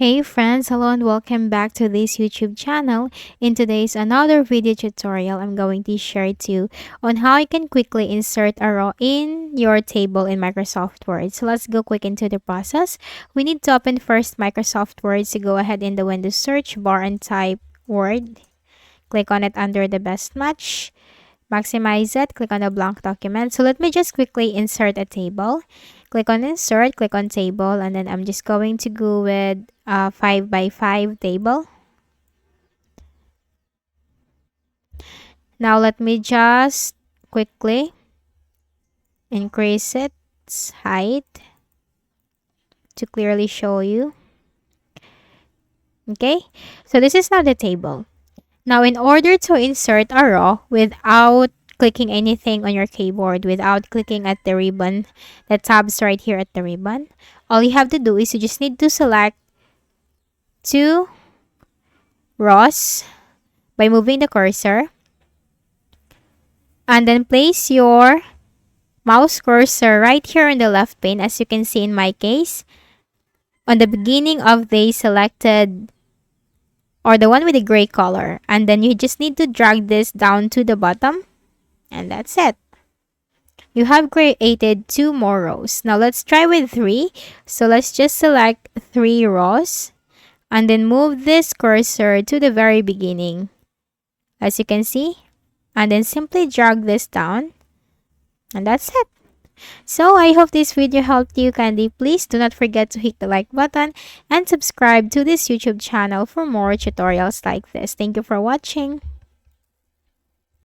Hey friends, hello and welcome back to this YouTube channel. In today's another video tutorial, I'm going to share to you on how you can quickly insert a row in your table in Microsoft Word. So let's go quick into the process. We need to open first Microsoft Word, so go ahead in the Windows search bar and type Word. Click on it under the best match. Maximize it, click on the blank document. So let me just quickly insert a table. Click on insert, click on table, and then I'm just going to go with a 5 by 5 table. Now let me just quickly increase its height to clearly show you. Okay, so this is now the table. Now, in order to insert a row without clicking anything on your keyboard, without clicking at the ribbon, the tabs right here at the ribbon, all you have to do is you just need to select two rows by moving the cursor and then place your mouse cursor right here in the left pane, as you can see in my case, on the beginning of the selected or the one with the gray color, and then you just need to drag this down to the bottom, and that's it. You have created two more rows. Now let's try with three. So let's just select three rows and then move this cursor to the very beginning, as you can see, and then simply drag this down, and that's it. So I hope this video helped you. Kindly please do not forget to hit the like button and subscribe to this YouTube channel for more tutorials like this. Thank you for watching.